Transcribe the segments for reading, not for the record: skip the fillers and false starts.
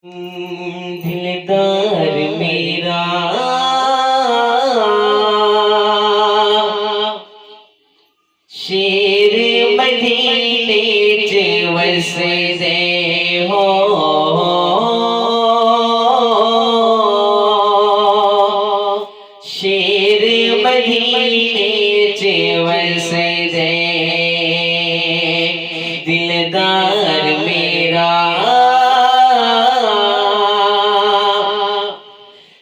दिलदार मेरा शेर मदीने च वसदे हो, शेर मदीने च वसदे दिलदार मेरा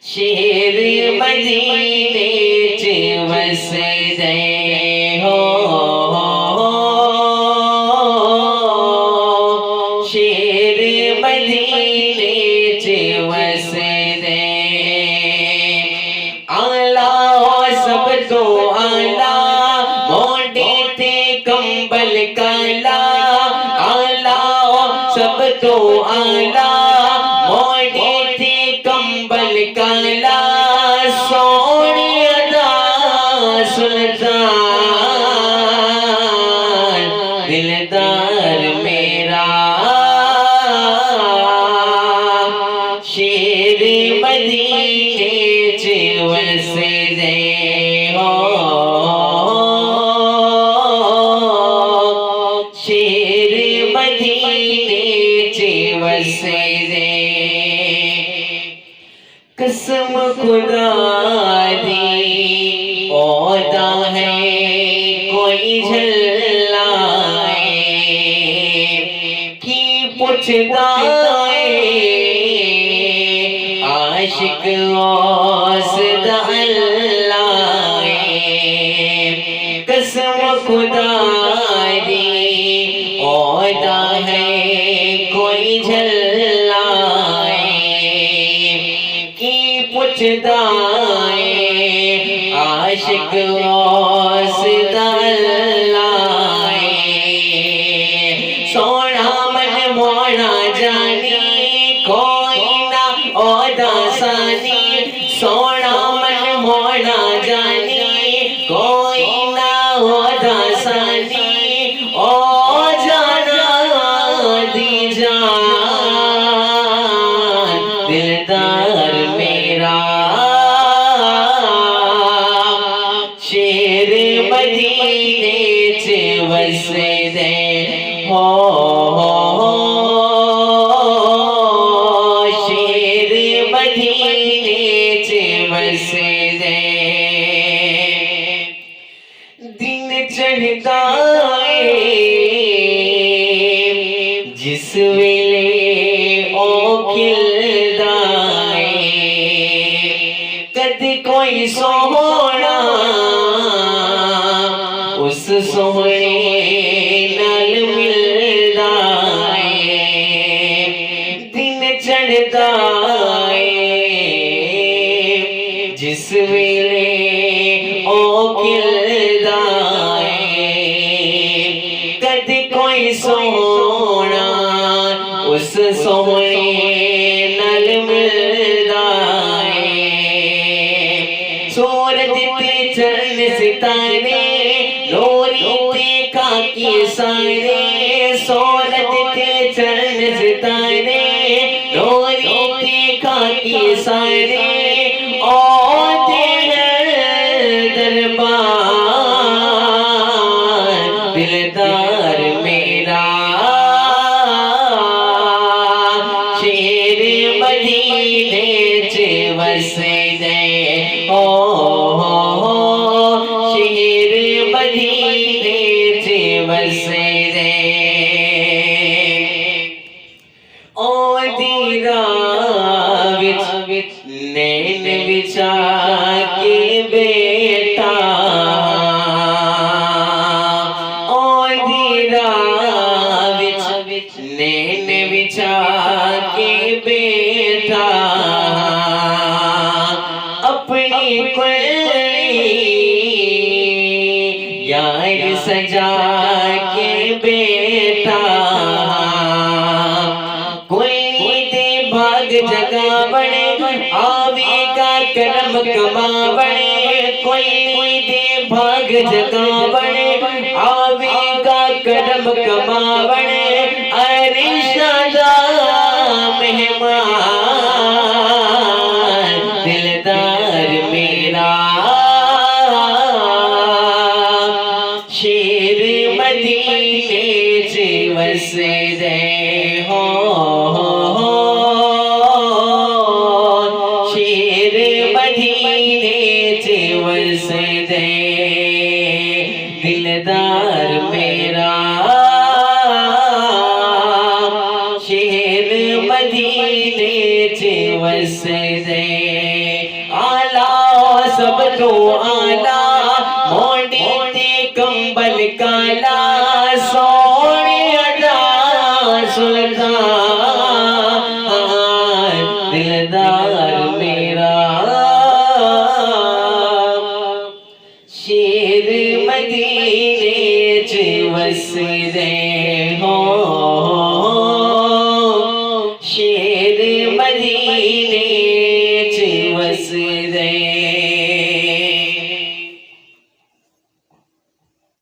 शेर मदीने च वसदे हो, शेर मदीने च वसदे आला सब तो आला मोटे थे कंबल काला, आला सब तो आला मोटे थे कंबल काला, सोनिया सुल्तान दिलदार मेरा शेर मदीने च वसदे हो, शेर मदीने च वसदे कसम खुदा दी ओदा है कोई झल्लाए की पुछदा आशिक औसदा अल्लाह कसम खुदा दी ओदा है कोई झल्लाए की पुछदा आशिक औसदा अल्लाह सोना मन मोना जानी कोई ना ओदा सानी, सोना मन मोना जानी कोई ना ओदा सानी, ओ जाना दी जान दिलदार मेरा शेर मदीने च वसदे हो, शेर मदीने च वसदे दिन चढ़दा जिस वेले ओ खिलदा कद कोई सोहना उस सोहने नाल मिलदा दिन चढ़दा जिस वेले ओ खिलदा कद कोई सोहना उस सोहने नाल मिलदा सूरज ते चंद सितारे नूरी ते खाकी सारे, सूरज ते चंद सितारे नूरी ते खाकी सारे ओ दरबार दिलदार मेरा शेर मदीने च वसदे हो, शेर मदीने च वसदे ओ दीरा विच नैन बिछा के बेटा, ओ दीरा विच नैन बिछा के बेटा, अपनी कोई यार सजा के बेटा, कोई दे भाग जगा बड़े आवेगा करम कमा बड़े, कोई दे भाग जगा बड़े आवेगा करम कमा बड़े, अरे शादा मेहमान दिलदार मेरा शेर मदीने च वसदे हो शेर मदीने च वसदे दिलदार मेरा शेर मदीने च वसदे आला सब तो आला मोड़ी ते कंबल काला सोने अदा सुल्तान दिलदार मेरा शेर मदीने च वसदे हो शेर मदीने च वसदे